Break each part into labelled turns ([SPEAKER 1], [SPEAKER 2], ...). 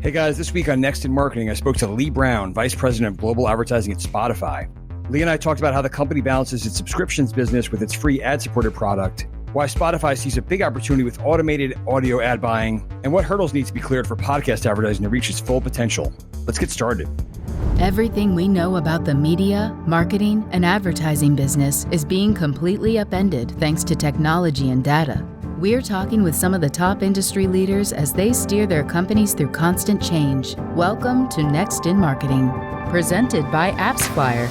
[SPEAKER 1] Hey guys, this week on Next in Marketing, I spoke to Lee Brown, Vice President of Global Advertising at Spotify. Lee and I talked about how the company balances its subscriptions business with its free ad-supported product, why Spotify sees a big opportunity with automated audio ad buying, and what hurdles need to be cleared for podcast advertising to reach its full potential. Let's get started.
[SPEAKER 2] Everything we know about the media, marketing, and advertising business is being completely upended thanks to technology and data. We're talking with some of the top industry leaders as they steer their companies through constant change. Welcome to Next in Marketing, presented by AppsFlyer.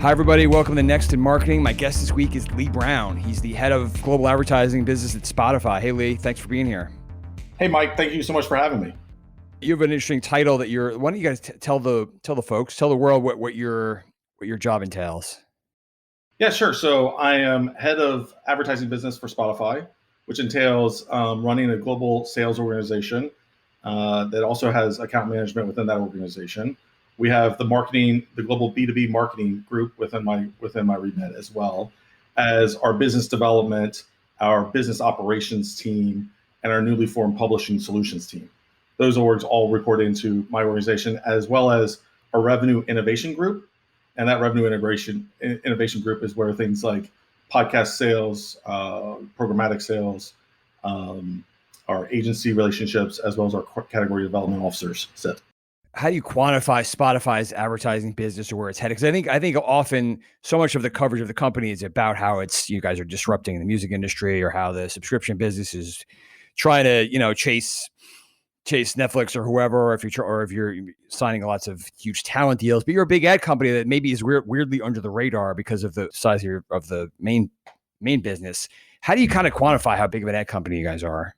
[SPEAKER 1] Hi, everybody. Welcome to Next in Marketing. My guest this week is Lee Brown. He's the head of global advertising business at Spotify. Hey, Lee. Thanks for being here.
[SPEAKER 3] Hey, Mike. Thank you so much for having me.
[SPEAKER 1] You have an interesting title that why don't you guys tell the world what your job entails?
[SPEAKER 3] Yeah, sure. So I am head of advertising business for Spotify, which entails running a global sales organization that also has account management within that organization. We have the global B2B marketing group within my remit, as well as our business development, our business operations team, and our newly formed publishing solutions team. Those orgs all report into my organization, as well as a revenue innovation group. And that revenue innovation group is where things like podcast sales, programmatic sales, our agency relationships, as well as our category development officers sit.
[SPEAKER 1] How do you quantify Spotify's advertising business or where it's headed? Because I think often so much of the coverage of the company is about how you guys are disrupting the music industry, or how the subscription business is trying to, chase Netflix or whoever, or if you're signing lots of huge talent deals, but you're a big ad company that maybe is weirdly under the radar because of the size of the main business. How do you kind of quantify how big of an ad company you guys are?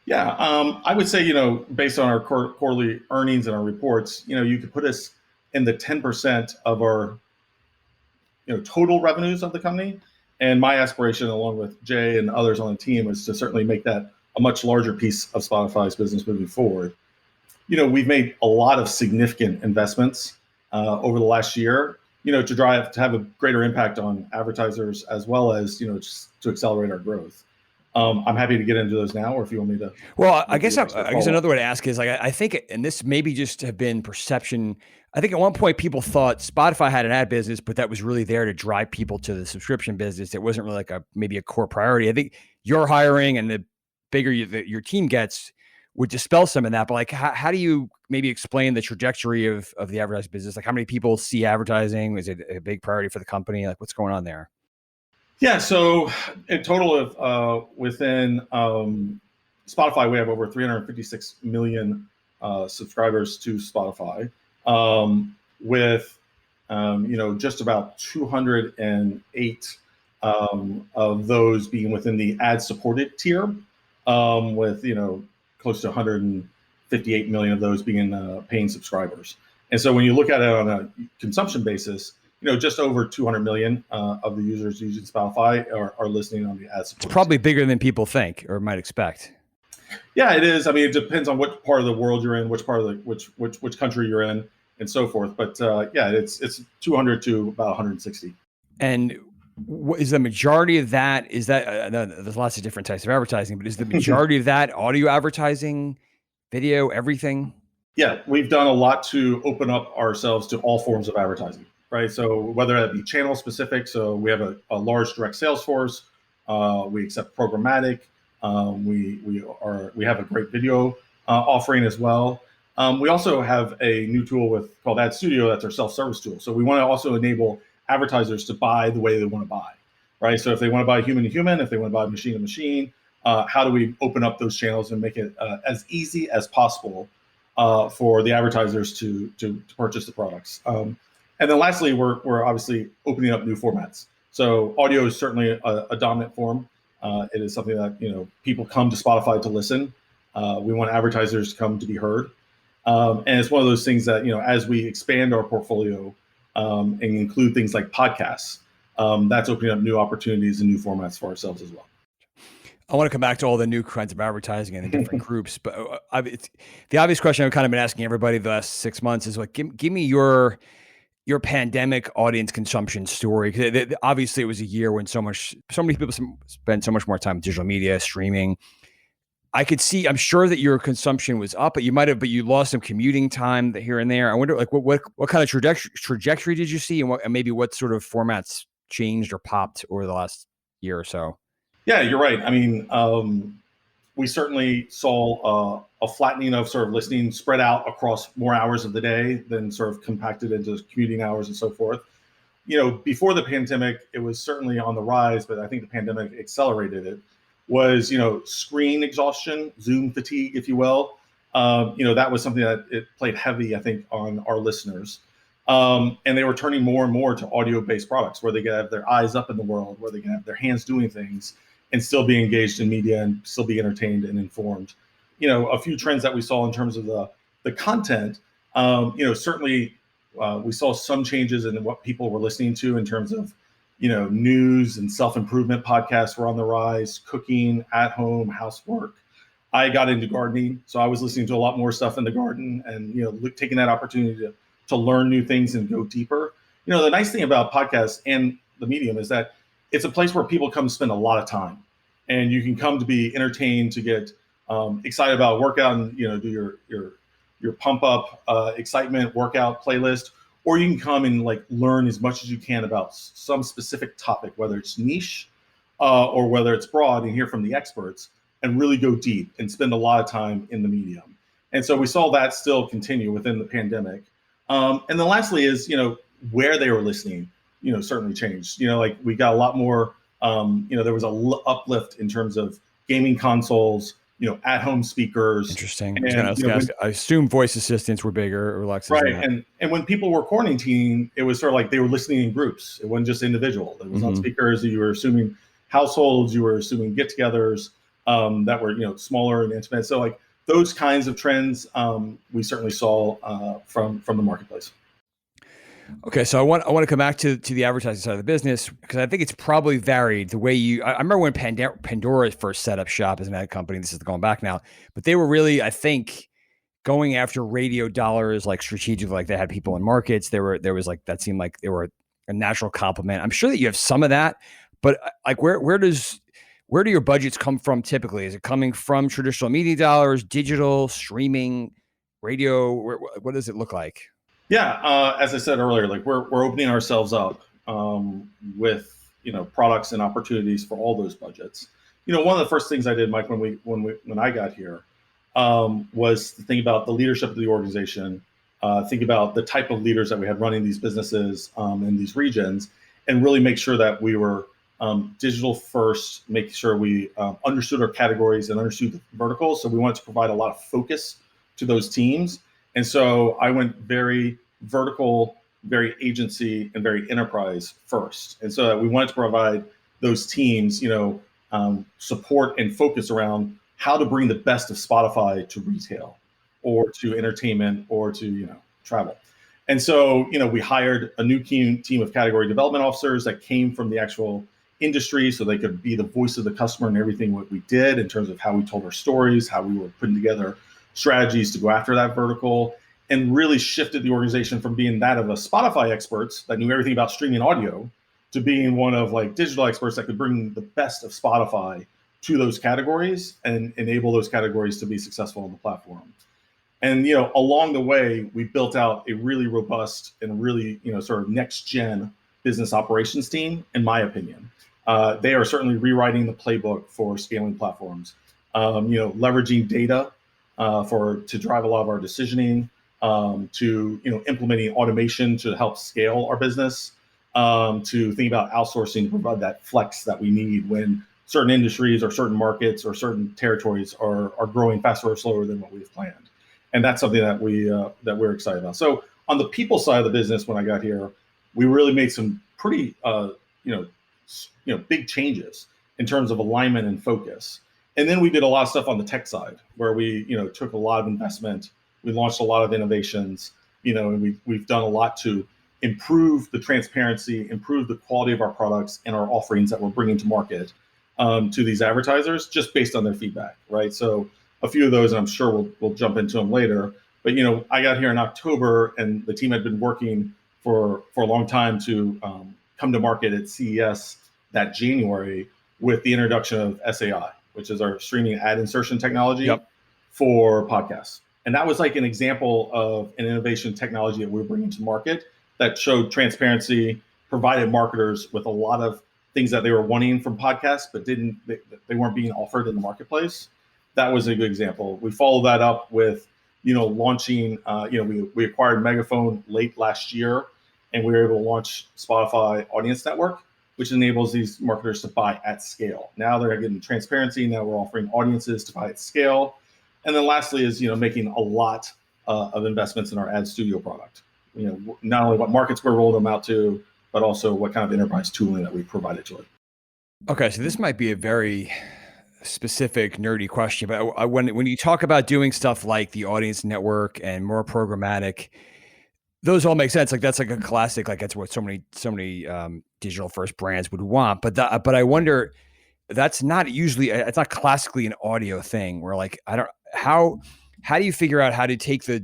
[SPEAKER 3] Yeah, I would say, based on our quarterly earnings and our reports, you could put us in the 10% of our, total revenues of the company. And my aspiration, along with Jay and others on the team, is to certainly make that a much larger piece of Spotify's business moving forward. We've made a lot of significant investments over the last year, to have a greater impact on advertisers, as well as, just to accelerate our growth. I'm happy to get into those now, or if you want me to.
[SPEAKER 1] Well, I guess another way to ask is, I think, and this maybe just have been perception. I think at one point people thought Spotify had an ad business, but that was really there to drive people to the subscription business. It wasn't really maybe a core priority. I think your hiring and the bigger your team gets would dispel some of that. But how do you maybe explain the trajectory of the advertising business? How many people see advertising? Is it a big priority for the company? What's going on there?
[SPEAKER 3] Yeah, so in total of within Spotify, we have over 356 million subscribers to Spotify, with just about 208 of those being within the ad-supported tier, with close to 158 million of those being paying subscribers. And so when you look at it on a consumption basis, just over 200 million of the users using Spotify are listening on the ad-supported.
[SPEAKER 1] It's probably bigger than people think or might expect.
[SPEAKER 3] Yeah, it is. I mean, it depends on what part of the world you're in, which part of which country you're in, and so forth. But yeah, it's 200 to about 160.
[SPEAKER 1] And is the majority of that, there's lots of different types of advertising, but is the majority of that audio advertising, video, everything?
[SPEAKER 3] Yeah, we've done a lot to open up ourselves to all forms of advertising, right? So whether that be channel specific, so we have a large direct sales force, we accept programmatic, we have a great video offering as well. We also have a new tool called Ad Studio. That's our self-service tool. So we want to also enable advertisers to buy the way they want to buy, right? So if they want to buy human to human, if they want to buy machine to machine, how do we open up those channels and make it as easy as possible for the advertisers to purchase the products? And then lastly, we're obviously opening up new formats. So audio is certainly a dominant form. It is something that people come to Spotify to listen. We want advertisers to come to be heard, and it's one of those things that as we expand our portfolio and include things like podcasts, that's opening up new opportunities and new formats for ourselves as well.
[SPEAKER 1] I want to come back to all the new kinds of advertising and the different groups, but the obvious question I've kind of been asking everybody the last 6 months is give me your pandemic audience consumption story. Because obviously it was a year when so many people spent so much more time with digital media, streaming. I could see, I'm sure that your consumption was up, but you lost some commuting time here and there. I wonder, like, what kind of trajectory did you see, and maybe what sort of formats changed or popped over the last year or so?
[SPEAKER 3] Yeah, you're right. I mean, we certainly saw a flattening of sort of listening spread out across more hours of the day than sort of compacted into commuting hours and so forth. Before the pandemic, it was certainly on the rise, but I think the pandemic accelerated it. Was screen exhaustion, Zoom fatigue, if you will. That was something that it played heavy, I think, on our listeners. And they were turning more and more to audio-based products where they can have their eyes up in the world, where they can have their hands doing things and still be engaged in media and still be entertained and informed. A few trends that we saw in terms of the content, certainly we saw some changes in what people were listening to in terms of, news and self-improvement podcasts were on the rise, cooking, at home, housework. I got into gardening, so I was listening to a lot more stuff in the garden and, taking that opportunity to learn new things and go deeper. The nice thing about podcasts and the medium is that it's a place where people come spend a lot of time, and you can come to be entertained, to get excited about a workout and, do your pump up excitement workout playlist, or you can come and like learn as much as you can about some specific topic, whether it's niche or whether it's broad, and hear from the experts and really go deep and spend a lot of time in the medium. And so we saw that still continue within the pandemic. And then lastly is, where they were listening, certainly changed. Like we got a lot more, there was uplift in terms of gaming consoles, at-home speakers.
[SPEAKER 1] Interesting.
[SPEAKER 3] And,
[SPEAKER 1] I assume voice assistants were bigger, or Alexa's.
[SPEAKER 3] right. And when people were quarantining, it was sort of like they were listening in groups. It wasn't just individual. It was on speakers. You were assuming households. You were assuming get-togethers that were, smaller and intimate. So like those kinds of trends we certainly saw from the marketplace.
[SPEAKER 1] Okay, so I want to come back to the advertising side of the business, because I think it's probably varied the way I remember when Pandora first set up shop as an ad company. This is going back now, but they were really, I think, going after radio dollars, like strategically, like they had people in markets. There was like, that seemed like they were a natural complement. I'm sure that you have some of that, but like where do your budgets come from typically? Is it coming from traditional media dollars, digital, streaming, radio? What does it look like?
[SPEAKER 3] Yeah, as I said earlier, like we're opening ourselves up with products and opportunities for all those budgets. One of the first things I did, Mike, when I got here, was to think about the leadership of the organization, think about the type of leaders that we had running these businesses in these regions, and really make sure that we were digital first, make sure we understood our categories and understood the verticals. So we wanted to provide a lot of focus to those teams. And so I went very vertical, very agency, and very enterprise first. And so we wanted to provide those teams, support and focus around how to bring the best of Spotify to retail or to entertainment or to, travel. And so, we hired a new team of category development officers that came from the actual industry, so they could be the voice of the customer in everything what we did in terms of how we told our stories, how we were putting together strategies to go after that vertical, and really shifted the organization from being that of a Spotify experts that knew everything about streaming audio to being one of like digital experts that could bring the best of Spotify to those categories and enable those categories to be successful on the platform. And, along the way, we built out a really robust and really, sort of next gen business operations team, in my opinion. They are certainly rewriting the playbook for scaling platforms, leveraging data to drive a lot of our decisioning, to implementing automation to help scale our business, to think about outsourcing to provide that flex that we need when certain industries or certain markets or certain territories are growing faster or slower than what we've planned. And that's something that we're excited about. So on the people side of the business, when I got here, we really made some pretty big changes in terms of alignment and focus. And then we did a lot of stuff on the tech side where we, took a lot of investment. We launched a lot of innovations, and we've done a lot to improve the transparency, improve the quality of our products and our offerings that we're bringing to market to these advertisers, just based on their feedback, right? So a few of those, and I'm sure we'll jump into them later. But I got here in October, and the team had been working for a long time to come to market at CES that January with the introduction of SAI, which is our streaming ad insertion technology
[SPEAKER 1] Yep.
[SPEAKER 3] for podcasts. And that was like an example of an innovation technology that we're bringing to market that showed transparency, provided marketers with a lot of things that they were wanting from podcasts, but they weren't being offered in the marketplace. That was a good example. We followed that up with, launching, we acquired Megaphone late last year, and we were able to launch Spotify Audience Network, which enables these marketers to buy at scale. Now they're getting transparency. Now we're offering audiences to buy at scale. And then lastly is, making a lot of investments in our ad studio product. Not only what markets we're rolling them out to, but also what kind of enterprise tooling that we provided to it.
[SPEAKER 1] Okay, so this might be a very specific, nerdy question, but when you talk about doing stuff like the audience network and more programmatic, those all make sense. Like that's like a classic. Like that's what so many digital first brands would want. But I wonder, that's not usually, it's not classically an audio thing. Where like how do you figure out how to take the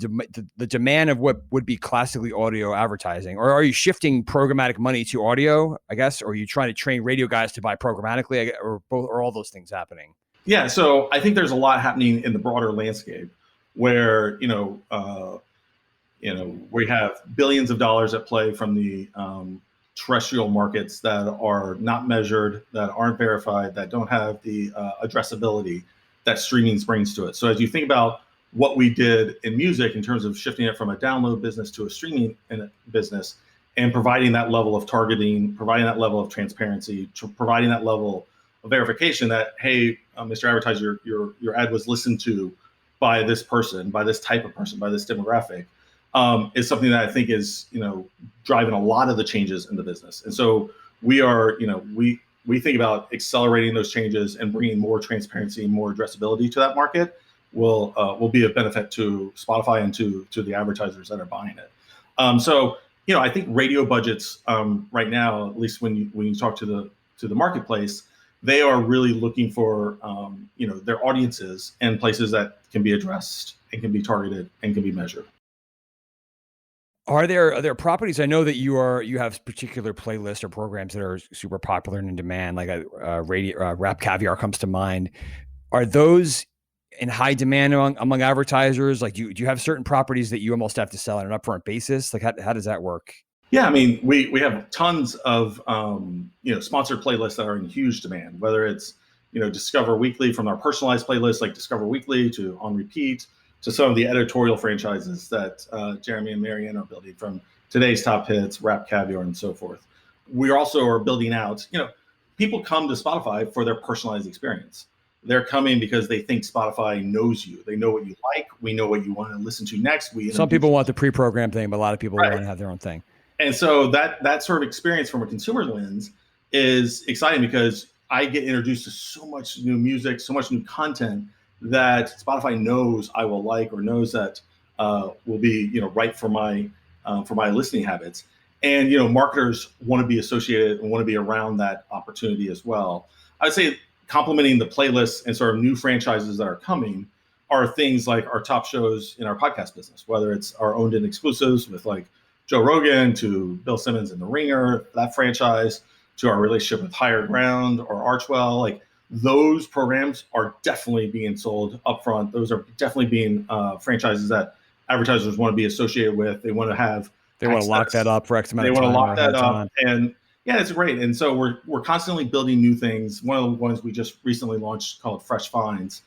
[SPEAKER 1] demand of what would be classically audio advertising, or are you shifting programmatic money to audio, I guess, or are you trying to train radio guys to buy programmatically, or both, or all those things happening?
[SPEAKER 3] Yeah, so I think there's a lot happening in the broader landscape where we have billions of dollars at play from the terrestrial markets that are not measured, that aren't verified, that don't have the addressability that streaming brings to it. So as you think about what we did in music in terms of shifting it from a download business to a streaming business, and providing that level of targeting, providing that level of transparency, providing that level of verification that, hey, Mr. Advertiser, your ad was listened to by this person, by this type of person, by this demographic, is something that I think is, driving a lot of the changes in the business. And so we are, we think about accelerating those changes and bringing more transparency and more addressability to that market will be a benefit to Spotify and to the advertisers that are buying it. So I think radio budgets right now, at least when you talk to the marketplace, they are really looking for their audiences and places that can be addressed and can be targeted and can be measured.
[SPEAKER 1] Are there properties? I know that you have particular playlists or programs that are super popular and in demand, like radio Rap Caviar comes to mind. Are those in high demand among advertisers? Like, do you have certain properties that you almost have to sell on an upfront basis? Like, how does that work?
[SPEAKER 3] Yeah, I mean, we have tons of sponsored playlists that are in huge demand. Whether it's Discover Weekly, from our personalized playlists like Discover Weekly, to On Repeat, to some of the editorial franchises that Jeremy and Marianne are building, from Today's Top Hits, Rap Caviar, and so forth. We also are building out. People come to Spotify for their personalized experience. They're coming because they think Spotify knows you. They know what you like. We know what you want to listen to next.
[SPEAKER 1] Some people want the pre-programmed thing, but a lot of people want to have their own thing.
[SPEAKER 3] And so that sort of experience from a consumer lens is exciting because I get introduced to so much new music, so much new content that Spotify knows I will like, or knows that will be right for my listening habits. And marketers want to be associated and want to be around that opportunity as well. I would say complementing the playlists and sort of new franchises that are coming are things like our top shows in our podcast business, whether it's our owned and exclusives with like Joe Rogan, to Bill Simmons and The Ringer, that franchise, to our relationship with Higher Ground or Archwell. Like, those programs are definitely being sold upfront. Those are definitely being franchises that advertisers want to be associated with. They want to have.
[SPEAKER 1] They want to lock that up for X amount of time.
[SPEAKER 3] They want to lock that up, and yeah, it's great. And so we're constantly building new things. One of the ones we just recently launched, called Fresh Finds,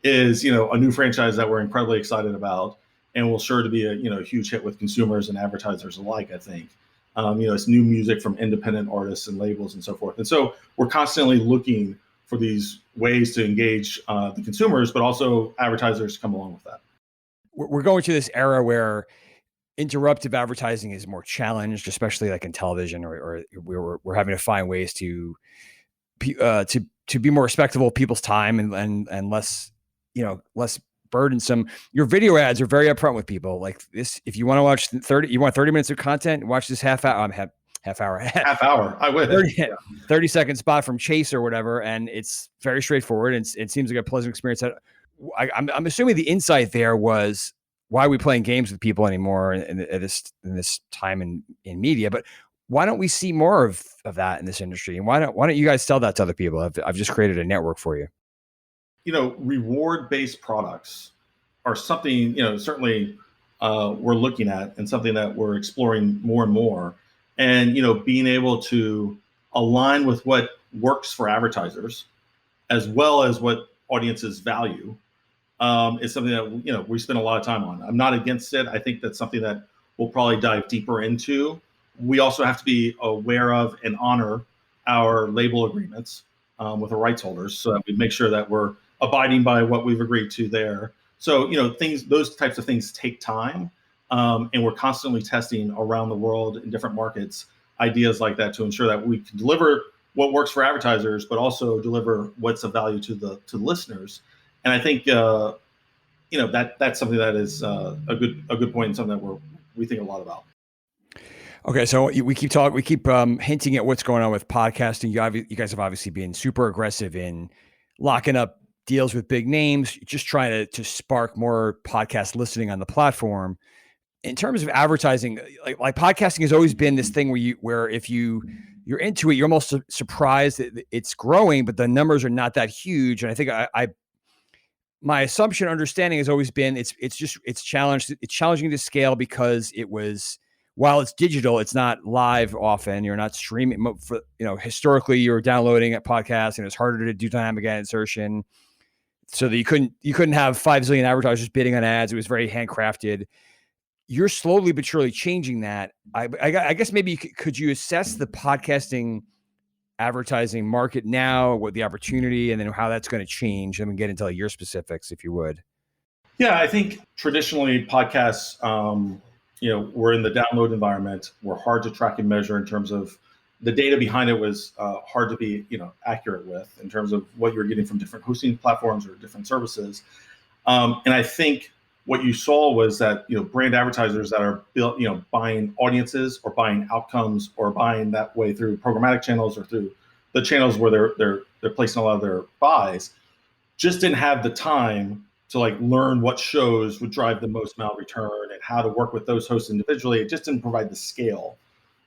[SPEAKER 3] is a new franchise that we're incredibly excited about, and will sure to be a huge hit with consumers and advertisers alike, I think. It's new music from independent artists and labels and so forth. And so we're constantly looking for these ways to engage the consumers, but also advertisers to come along with that.
[SPEAKER 1] We're going to this era where interruptive advertising is more challenged, especially like in television, or we're having to find ways to be more respectful of people's time and less, less burdensome. Your video ads are very upfront with people. Like this, if you want to watch 30 minutes of content, watch this half hour.
[SPEAKER 3] Half hour. I would.
[SPEAKER 1] 30-second spot from Chase or whatever, and it's very straightforward. And it seems like a pleasant experience. I'm assuming the insight there was, why are we playing games with people anymore in this time in media? But why don't we see more of that in this industry? And why don't you guys sell that to other people? I've just created a network for you.
[SPEAKER 3] Reward-based products are something, certainly we're looking at, and something that we're exploring more and more. And, being able to align with what works for advertisers as well as what audiences value is something that, we spend a lot of time on. I'm not against it. I think that's something that we'll probably dive deeper into. We also have to be aware of and honor our label agreements with the rights holders, so that we make sure that we're abiding by what we've agreed to there. So, those types of things take time, and we're constantly testing around the world in different markets ideas like that to ensure that we can deliver what works for advertisers, but also deliver what's of value to the listeners. And I think that's something that is a good point, and something that we think a lot about.
[SPEAKER 1] Okay, so we keep hinting at what's going on with podcasting. You guys have obviously been super aggressive in locking up deals with big names, just trying to spark more podcast listening on the platform. In terms of advertising, like podcasting has always been this thing where if you're into it, you're almost surprised that it's growing, but the numbers are not that huge. And I think my assumption, understanding has always been it's challenging to scale because while it's digital, it's not live often. You're not streaming. Historically, you were downloading a podcast, and it's harder to do dynamic ad insertion, so that you couldn't have 5 zillion advertisers bidding on ads. It was very handcrafted. You're slowly but surely changing that. I guess maybe could you assess the podcasting advertising market now, what the opportunity, and then how that's going to change, and then get into your specifics, if you would.
[SPEAKER 3] Yeah, I think traditionally podcasts, we're in the download environment. We're hard to track and measure in terms of the data behind it was hard to be, accurate with in terms of what you're getting from different hosting platforms or different services. And I think what you saw was that, brand advertisers that are built, buying audiences or buying outcomes or buying that way through programmatic channels or through the channels where they're placing a lot of their buys, just didn't have the time to learn what shows would drive the most amount of return and how to work with those hosts individually. It just didn't provide the scale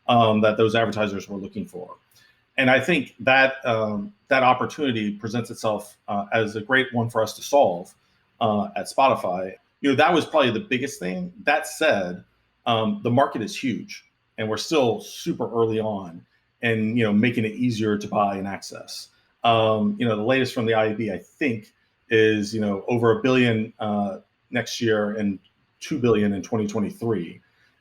[SPEAKER 3] that those advertisers were looking for. And I think that that opportunity presents itself as a great one for us to solve at Spotify. That was probably the biggest thing. That said, the market is huge, and we're still super early on, and making it easier to buy and access. The latest from the IAB, I think, is over $1 billion next year and $2 billion in 2023.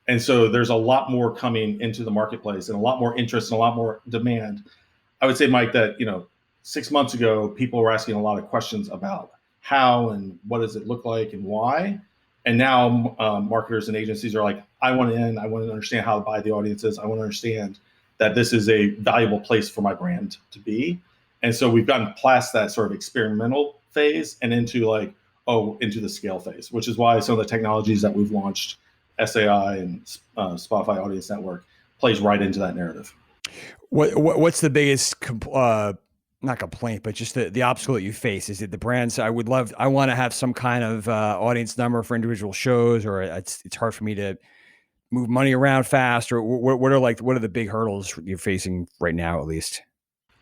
[SPEAKER 3] And so there's a lot more coming into the marketplace, and a lot more interest and a lot more demand. I would say, Mike, that 6 months ago, people were asking a lot of questions about how and what does it look like and why. And now marketers and agencies are like, I want in, I want to understand how to buy the audiences. I want to understand that this is a valuable place for my brand to be. And so we've gotten past that sort of experimental phase and into into the scale phase, which is why some of the technologies that we've launched, SAI and Spotify Audience Network, plays right into that narrative.
[SPEAKER 1] What's the biggest not complaint, but just the obstacle that you face? Is it the brands? I want to have some kind of audience number for individual shows, or it's hard for me to move money around fast, or what are the big hurdles you're facing right now, at least?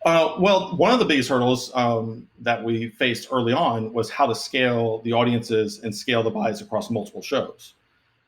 [SPEAKER 3] Well, one of the biggest hurdles that we faced early on was how to scale the audiences and scale the buys across multiple shows.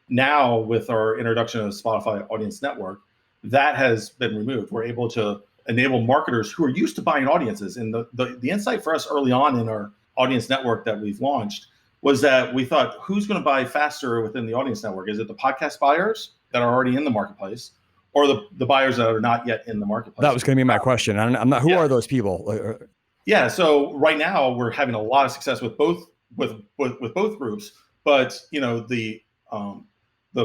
[SPEAKER 3] Now, with our introduction of Spotify Audience Network, that has been removed. We're able to enable marketers who are used to buying audiences. And the insight for us early on in our audience network that we've launched was that we thought, who's going to buy faster within the audience network? Is it the podcast buyers that are already in the marketplace, or the buyers that are not yet in the marketplace?
[SPEAKER 1] That was going to be my question. I'm not. Who are those people?
[SPEAKER 3] Yeah. So right now we're having a lot of success with both groups. But the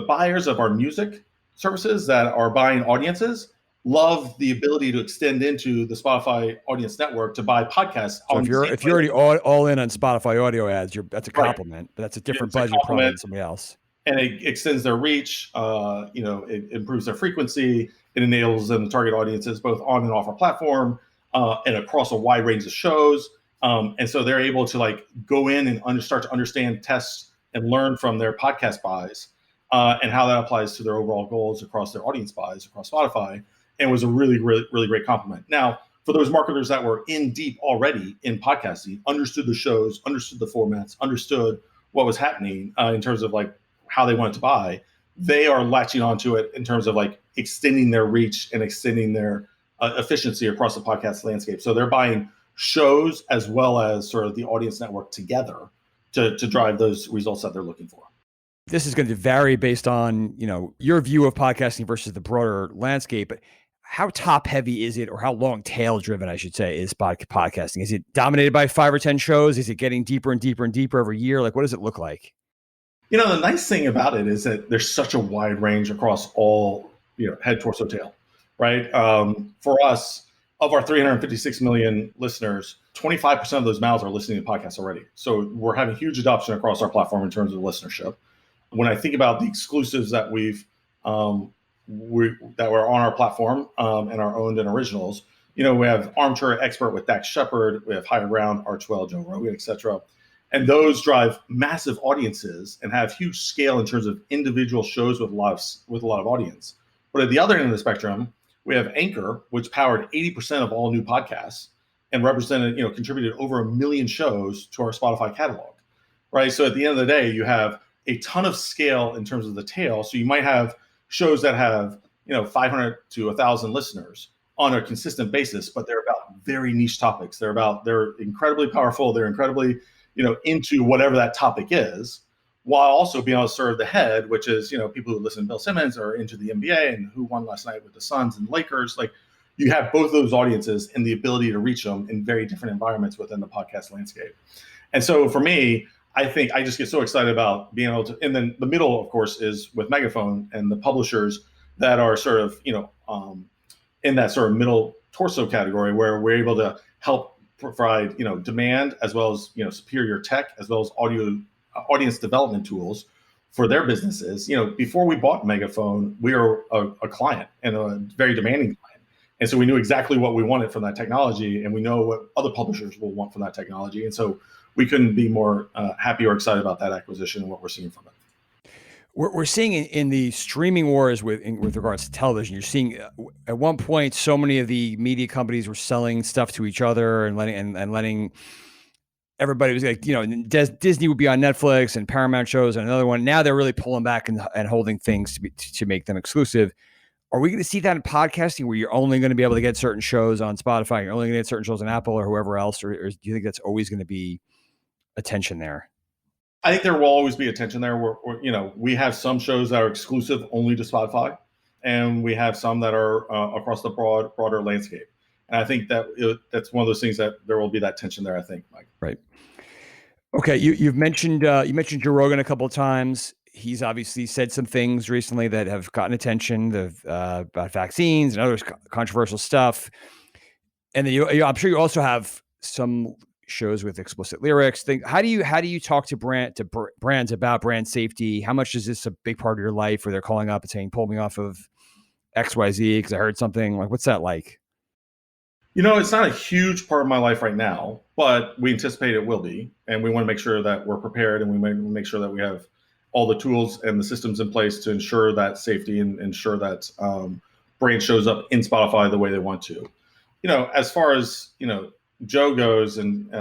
[SPEAKER 3] buyers of our music services that are buying audiences love the ability to extend into the Spotify Audience Network to buy podcasts.
[SPEAKER 1] So if you're already all in on Spotify audio ads, that's a compliment, right. But that's a different budget probably than somebody else.
[SPEAKER 3] And it extends their reach. It improves their frequency. It enables them to target audiences both on and off our platform and across a wide range of shows. And so they're able to go in and start to understand, test, and learn from their podcast buys and how that applies to their overall goals across their audience buys across Spotify. And was a really, really, really great compliment. Now, for those marketers that were in deep already in podcasting, understood the shows, understood the formats, understood what was happening in terms of like how they wanted to buy, they are latching onto it in terms of like extending their reach and extending their efficiency across the podcast landscape. So they're buying shows as well as sort of the audience network together to drive those results that they're looking for.
[SPEAKER 1] This is going to vary based on, your view of podcasting versus the broader landscape. But how top heavy is it, or how long tail driven, I should say, is podcasting? Is it dominated by 5 or 10 shows? Is it getting deeper and deeper and deeper every year? Like, what does it look like?
[SPEAKER 3] The nice thing about it is that there's such a wide range across all, head, torso, tail, right? For us, of our 356 million listeners, 25% of those mouths are listening to podcasts already. So we're having huge adoption across our platform in terms of listenership. When I think about the exclusives that that were on our platform and our owned and originals, we have Armchair Expert with Dax Shepard, we have Higher Ground, Archwell, Joe Rogan, etc. And those drive massive audiences and have huge scale in terms of individual shows with a lot of audience. But at the other end of the spectrum, we have Anchor, which powered 80% of all new podcasts and contributed over 1 million shows to our Spotify catalog, right? So at the end of the day, you have a ton of scale in terms of the tail. So you might have shows that have 500 to 1,000 listeners on a consistent basis, but they're about very niche topics. They're incredibly powerful. They're incredibly into whatever that topic is, while also being able to serve the head, which is people who listen to Bill Simmons or into the NBA and who won last night with the Suns and Lakers. Like, you have both those audiences and the ability to reach them in very different environments within the podcast landscape. And so for me, I think I just get so excited about being able to, and then the middle, of course, is with Megaphone and the publishers that are sort of, in that sort of middle torso category, where we're able to help provide, demand as well as, superior tech, as well as audience development tools for their businesses. Before we bought Megaphone, we were a client and a very demanding client. And so we knew exactly what we wanted from that technology, and we know what other publishers will want from that technology. And so we couldn't be more happy or excited about that acquisition and what we're seeing from it.
[SPEAKER 1] We're seeing in the streaming wars with regards to television, you're seeing at one point so many of the media companies were selling stuff to each other and letting everybody was like, Disney would be on Netflix and Paramount shows and another one. Now they're really pulling back and holding things to make them exclusive. Are we going to see that in podcasting, where you're only going to be able to get certain shows on Spotify, you're only going to get certain shows on Apple or whoever else, or do you think that's always going to be a tension there?
[SPEAKER 3] I think there will always be a tension there. We have some shows that are exclusive only to Spotify, and we have some that are across the broader landscape. And I think that's one of those things that there will be that tension there, I think, Mike.
[SPEAKER 1] Right. Okay. You mentioned Joe Rogan a couple of times. He's obviously said some things recently that have gotten attention about vaccines and other controversial stuff. And then I'm sure you also have some shows with explicit lyrics. How do you talk to brands about brand safety? How much is this a big part of your life, where they're calling up and saying, pull me off of XYZ because I heard something? Like, what's that like?
[SPEAKER 3] It's not a huge part of my life right now, but we anticipate it will be. And we want to make sure that we're prepared, and we want to make sure that we have all the tools and the systems in place to ensure that safety and ensure that brand shows up in Spotify the way they want to. As far as, Joe goes, and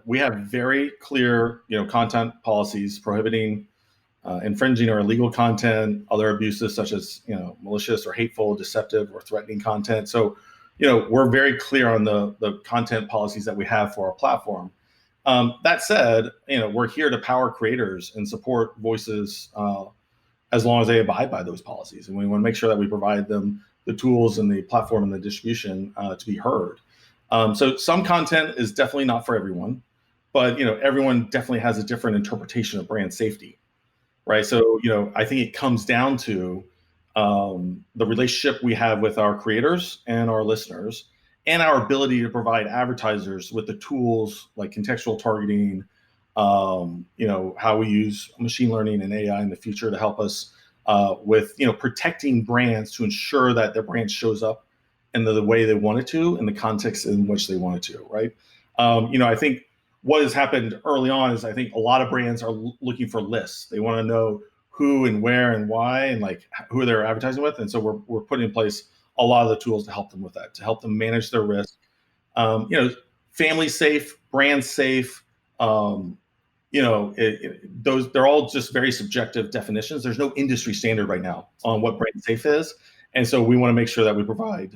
[SPEAKER 3] we have very clear content policies prohibiting infringing or illegal content, other abuses such as malicious or hateful, deceptive, or threatening content. So we're very clear on the content policies that we have for our platform. That said, we're here to power creators and support voices as long as they abide by those policies, and we want to make sure that we provide them the tools and the platform and the distribution to be heard. So some content is definitely not for everyone, but everyone definitely has a different interpretation of brand safety, right? So I think it comes down to the relationship we have with our creators and our listeners, and our ability to provide advertisers with the tools like contextual targeting, how we use machine learning and AI in the future to help us with protecting brands to ensure that their brand shows up in the way they want it to, in the context in which they want it to, right? I think what has happened early on is I think a lot of brands are looking for lists. They want to know who and where and why and like who they're advertising with. And so we're putting in place a lot of the tools to help them with that, to help them manage their risk, family safe, brand safe. Um, those they're all just very subjective definitions. There's no industry standard right now on what brand safe is, and so we want to make sure that we provide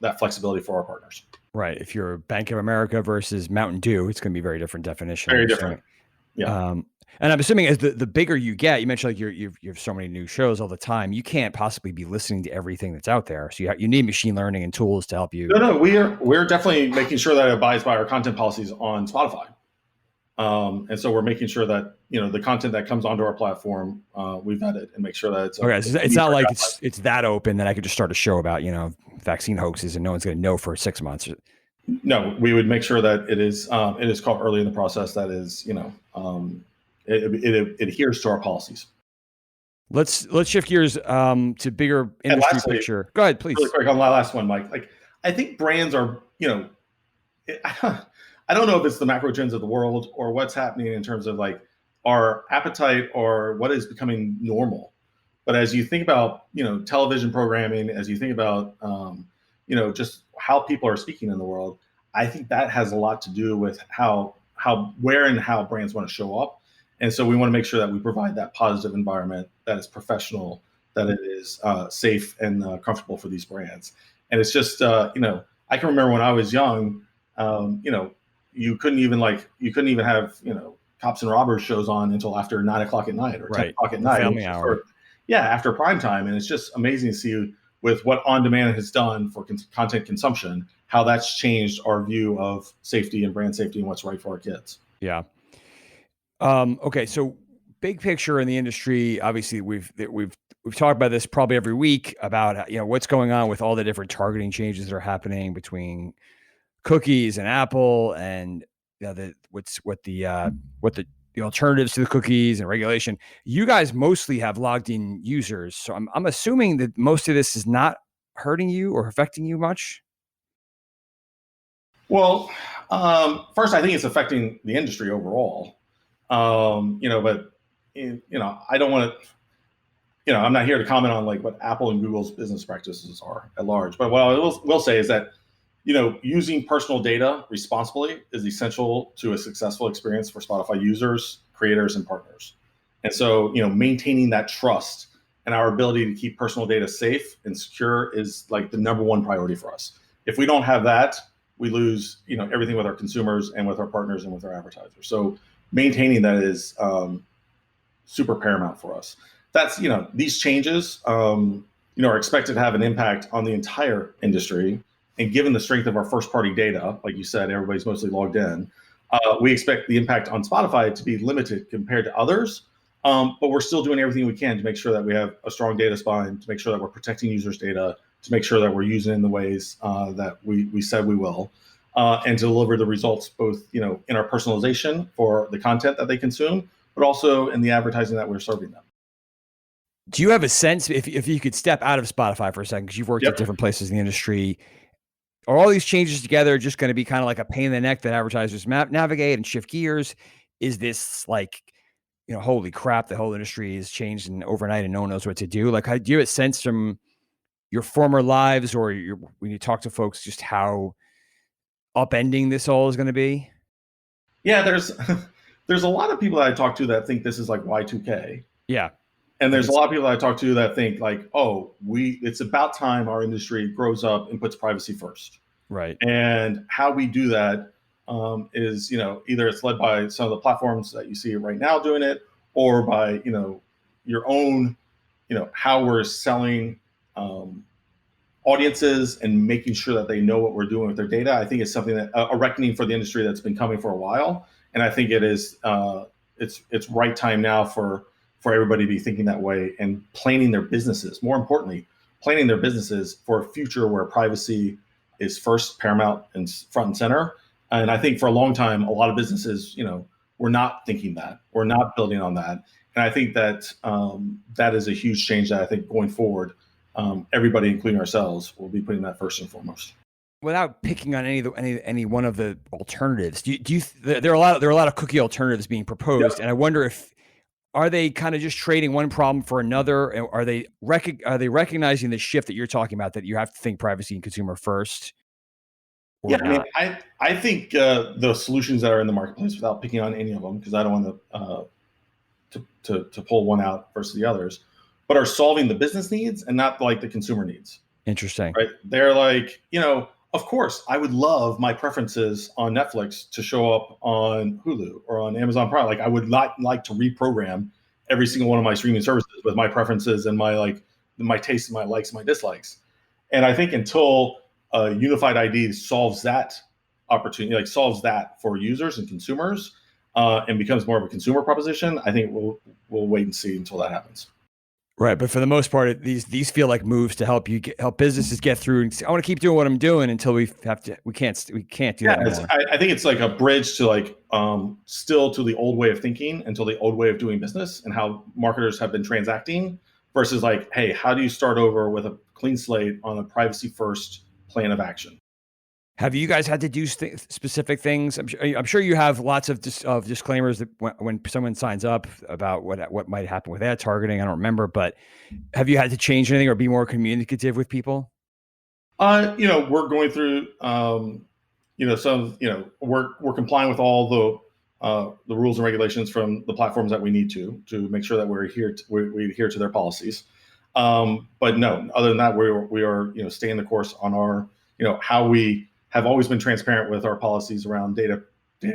[SPEAKER 3] that flexibility for our partners.
[SPEAKER 1] Right. If you're Bank of America versus Mountain Dew, it's going to be a very different definition.
[SPEAKER 3] Very different. Yeah.
[SPEAKER 1] And I'm assuming as the bigger you get, you mentioned like you have so many new shows all the time. You can't possibly be listening to everything that's out there. So you need machine learning and tools to help you.
[SPEAKER 3] No, we're definitely making sure that it abides by our content policies on Spotify. And so we're making sure that the content that comes onto our platform, we vet it and make sure that it's
[SPEAKER 1] okay. So it's not like it's that open that I could just start a show about vaccine hoaxes and no one's going to know for 6 months.
[SPEAKER 3] No, we would make sure that it is caught early in the process. That is, it adheres to our policies.
[SPEAKER 1] Let's shift gears to bigger industry picture. Go ahead, please.
[SPEAKER 3] Really quick on the last one, Mike. Like, I think brands are, I don't know if it's the macro trends of the world or what's happening in terms of like our appetite or what is becoming normal. But as you think about, television programming, as you think about, just how people are speaking in the world, I think that has a lot to do with where and how brands want to show up. And so we want to make sure that we provide that positive environment that is professional, that it is safe and comfortable for these brands. And it's just, I can remember when I was young, you couldn't even have, cops and robbers shows on until after 9 o'clock at night or 10 o'clock at night.
[SPEAKER 1] Family hour.
[SPEAKER 3] After prime time. And it's just amazing to see with what on-demand has done for content consumption, how that's changed our view of safety and brand safety and what's right for our kids.
[SPEAKER 1] Yeah. Okay. So big picture in the industry, obviously we've talked about this probably every week about, what's going on with all the different targeting changes that are happening between cookies and Apple and the alternatives to the cookies and regulation. You guys mostly have logged in users. So I'm assuming that most of this is not hurting you or affecting you much.
[SPEAKER 3] Well, first, I think it's affecting the industry overall. But I don't want to, I'm not here to comment on like what Apple and Google's business practices are at large. But what I will say is that, using personal data responsibly is essential to a successful experience for Spotify users, creators, and partners. And so, maintaining that trust and our ability to keep personal data safe and secure is like the number one priority for us. If we don't have that, we lose, everything with our consumers and with our partners and with our advertisers. So maintaining that is super paramount for us. That's, these changes, are expected to have an impact on the entire industry. And given the strength of our first party data, like you said, everybody's mostly logged in, we expect the impact on Spotify to be limited compared to others. But we're still doing everything we can to make sure that we have a strong data spine, to make sure that we're protecting users' data, to make sure that we're using it in the ways that we said we will, and to deliver the results both, in our personalization for the content that they consume, but also in the advertising that we're serving them.
[SPEAKER 1] Do you have a sense, if you could step out of Spotify for a second, because you've worked at different places in the industry, are all these changes together just going to be kind of like a pain in the neck that advertisers navigate and shift gears? Is this like, holy crap, the whole industry has changed and overnight and no one knows what to do? Like, do you have a sense from your former lives or when you talk to folks just how upending this all is going to be?
[SPEAKER 3] Yeah, there's a lot of people that I talk to that think this is like Y2K.
[SPEAKER 1] Yeah.
[SPEAKER 3] And there's a lot of people that I talk to that think like, it's about time our industry grows up and puts privacy first.
[SPEAKER 1] Right.
[SPEAKER 3] And how we do that is, either it's led by some of the platforms that you see right now doing it, or by, your own, how we're selling audiences and making sure that they know what we're doing with their data. I think it's something that a reckoning for the industry that's been coming for a while. And I think it is, it's right time now for everybody to be thinking that way and planning their businesses. More importantly, planning their businesses for a future where privacy is first, paramount, and front and center. And I think for a long time, a lot of businesses, we're not thinking that. We're not building on that. And I think that that is a huge change that I think going forward, everybody, including ourselves, will be putting that first and foremost.
[SPEAKER 1] Without picking on any one of the alternatives, there are a lot of cookie alternatives being proposed, and I wonder are they kind of just trading one problem for another? Are they recognizing the shift that you're talking about, that you have to think privacy and consumer first? or
[SPEAKER 3] Yeah, I mean,
[SPEAKER 1] not?
[SPEAKER 3] I think the solutions that are in the marketplace, without picking on any of them, because I don't want to pull one out versus the others, but are solving the business needs and not like the consumer needs.
[SPEAKER 1] Interesting.
[SPEAKER 3] Right? They're like, of course, I would love my preferences on Netflix to show up on Hulu or on Amazon Prime. Like, I would not like to reprogram every single one of my streaming services with my preferences and my tastes and my likes and my dislikes. And I think until a unified ID solves that opportunity, like solves that for users and consumers, and becomes more of a consumer proposition, I think we'll wait and see until that happens.
[SPEAKER 1] Right, but for the most part, these feel like moves to help businesses get through. And say, I want to keep doing what I'm doing until we can't do
[SPEAKER 3] Yeah,
[SPEAKER 1] that anymore.
[SPEAKER 3] I think it's like a bridge to still to the old way of thinking, until the old way of doing business and how marketers have been transacting, versus like, hey, how do you start over with a clean slate on a privacy first plan of action?
[SPEAKER 1] Have you guys had to do specific things? I'm sure you have lots of disclaimers that when someone signs up about what might happen with ad targeting. I don't remember, but have you had to change anything or be more communicative with people?
[SPEAKER 3] We're going through, we're complying with all the rules and regulations from the platforms that we need to make sure that we adhere to their policies. But no, other than that, we are staying the course on our how we have always been transparent with our policies around data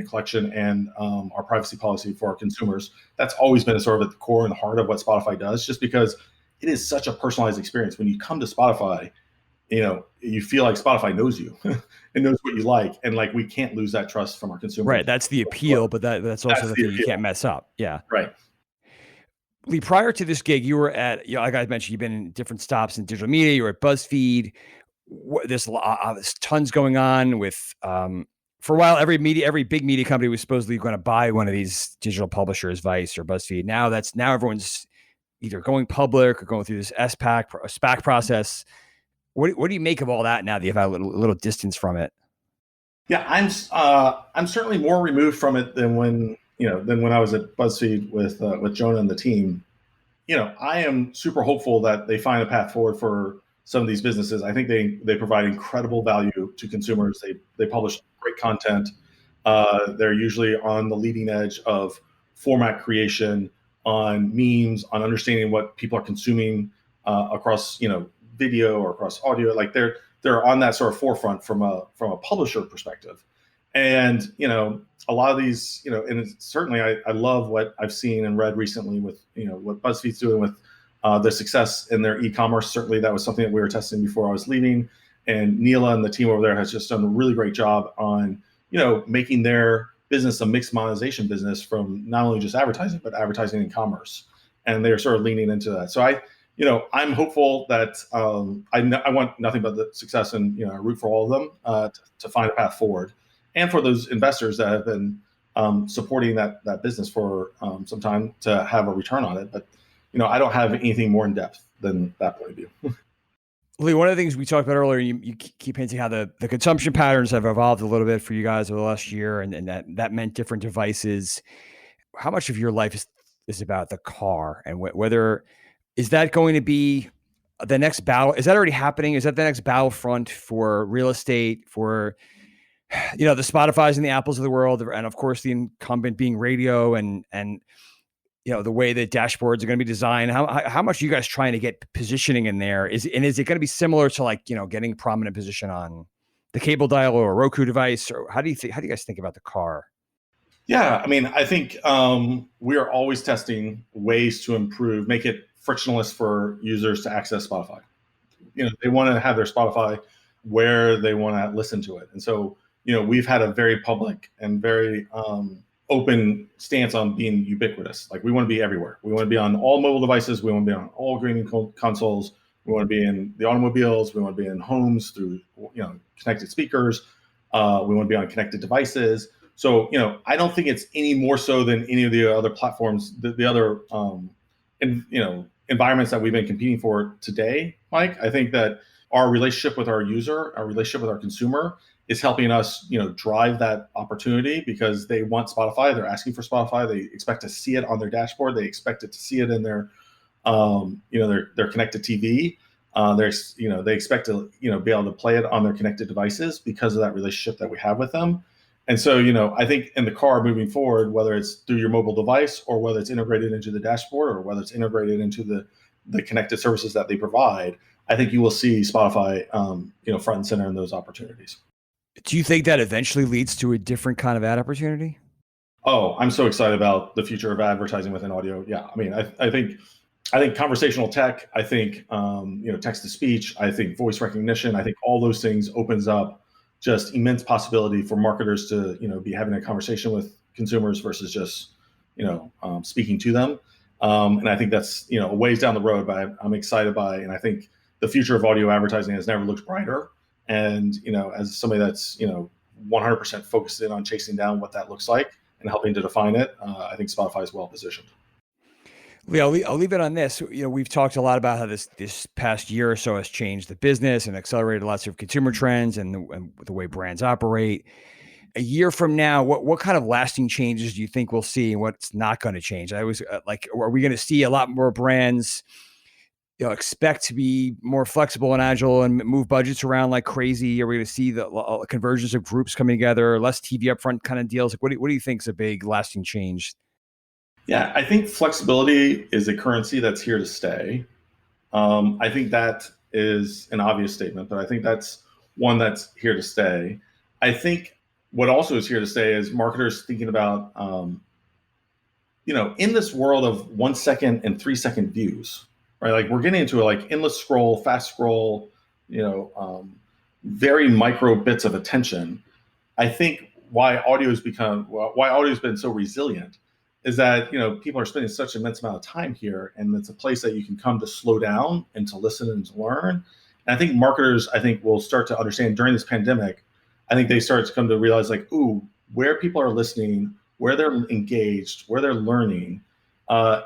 [SPEAKER 3] collection and our privacy policy for our consumers. That's always been sort of at the core and the heart of what Spotify does, just because it is such a personalized experience. When you come to Spotify, you feel like Spotify knows you and knows what you like. And like, we can't lose that trust from our consumers.
[SPEAKER 1] Right. That's the appeal, but that's also the thing you can't mess up. Yeah.
[SPEAKER 3] Right.
[SPEAKER 1] Lee, prior to this gig, you were at, like I mentioned, you've been in different stops in digital media. You were at BuzzFeed. There's tons going on with, for a while, every big media company was supposedly going to buy one of these digital publishers, Vice or BuzzFeed. Now everyone's either going public or going through this SPAC process. What do you make of all that now that you've had a little distance from it?
[SPEAKER 3] Yeah, I'm certainly more removed from it than when I was at BuzzFeed with Jonah and the team. I am super hopeful that they find a path forward for some of these businesses. I think they provide incredible value to consumers. They publish great content. They're usually on the leading edge of format creation, on memes, on understanding what people are consuming across video or across audio. Like, they're on that sort of forefront from a publisher perspective. And a lot of these, and certainly I love what I've seen and read recently with what BuzzFeed's doing with their success in their e-commerce. Certainly that was something that we were testing before I was leaving, and Neela and the team over there has just done a really great job on making their business a mixed monetization business from not only just advertising, but advertising and commerce. And they're sort of leaning into that. So I'm hopeful that I want nothing but the success, and I root for all of them to find a path forward, and for those investors that have been supporting that business for some time to have a return on it. But I don't have anything more in depth than that point of view.
[SPEAKER 1] Lee, one of the things we talked about earlier, you keep hinting how the consumption patterns have evolved a little bit for you guys over the last year, and that meant different devices. How much of your life is about the car, and whether is that going to be the next battle? Is that already happening? Is that the next battlefront for real estate, for the Spotifys and the Apples of the world, and of course the incumbent being radio, and the way that dashboards are going to be designed? How much are you guys trying to get positioning in there? Is it going to be similar to getting prominent position on the cable dial or a Roku device? Or how do you guys think about the car?
[SPEAKER 3] Yeah, I mean, I think we are always testing ways to improve, make it frictionless for users to access Spotify. They want to have their Spotify where they want to listen to it. And so, we've had a very public and very open stance on being ubiquitous. Like, we want to be everywhere. We want to be on all mobile devices. We want to be on all gaming consoles. We want to be in the automobiles. We want to be in homes through connected speakers. We want to be on connected devices. So, I don't think it's any more so than any of the other platforms, the other environments that we've been competing for today, Mike. I think that our relationship with our user, our relationship with our consumer, is helping us, drive that opportunity, because they want Spotify. They're asking for Spotify. They expect to see it on their dashboard. They expect it to see it in their, their connected TV. They expect to be able to play it on their connected devices because of that relationship that we have with them. And so, I think in the car moving forward, whether it's through your mobile device or whether it's integrated into the dashboard or whether it's integrated into the connected services that they provide, I think you will see Spotify, front and center in those opportunities.
[SPEAKER 1] Do you think that eventually leads to a different kind of ad opportunity?
[SPEAKER 3] Oh, I'm so excited about the future of advertising within audio. Yeah, I mean, I think conversational tech, I think text to speech, I think voice recognition, I think all those things opens up just immense possibility for marketers to be having a conversation with consumers versus just speaking to them. And I think that's a ways down the road, but I'm excited by, and I think the future of audio advertising has never looked brighter. And as somebody that's 100% focused in on chasing down what that looks like and helping to define it, I think Spotify is well positioned.
[SPEAKER 1] Lee, I'll leave it on this. We've talked a lot about how this past year or so has changed the business and accelerated lots of consumer trends and the way brands operate. A year from now, what kind of lasting changes do you think we'll see, and what's not going to change? I was are we going to see a lot more brands expect to be more flexible and agile and move budgets around like crazy? Are we going to see the convergence of groups coming together, less TV upfront kind of deals? What do you think is a big lasting change?
[SPEAKER 3] Yeah, I think flexibility is a currency that's here to stay. I think that is an obvious statement, but I think that's one that's here to stay. I think what also is here to stay is marketers thinking about, in this world of 1 second and 3 second views, right? Like we're getting into endless scroll, fast scroll, very micro bits of attention. I think why audio has been so resilient is that people are spending such an immense amount of time here, and it's a place that you can come to slow down and to listen and to learn. And I think marketers, will start to understand during this pandemic. I think they start to come to realize where people are listening, where they're engaged, where they're learning,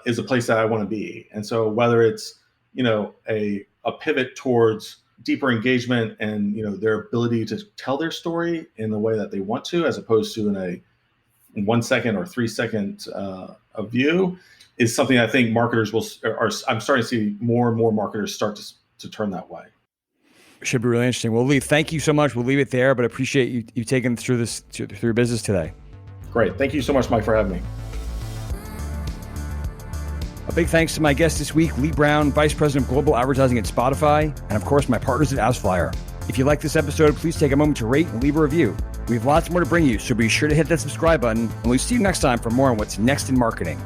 [SPEAKER 3] is a place that I want to be. And so whether it's a pivot towards deeper engagement and their ability to tell their story in the way that they want to, as opposed to in a 1 second or 3 second a view, is something I think marketers I'm starting to see more and more marketers start to turn that way.
[SPEAKER 1] Should be really interesting. Well, Lee, thank you so much. We'll leave it there, but appreciate you taking through your business today.
[SPEAKER 3] Great. Thank you so much, Mike, for having me.
[SPEAKER 1] A big thanks to my guest this week, Lee Brown, Vice President of Global Advertising at Spotify, and of course, my partners at AppsFlyer. If you like this episode, please take a moment to rate and leave a review. We have lots more to bring you, so be sure to hit that subscribe button, and we'll see you next time for more on what's next in marketing.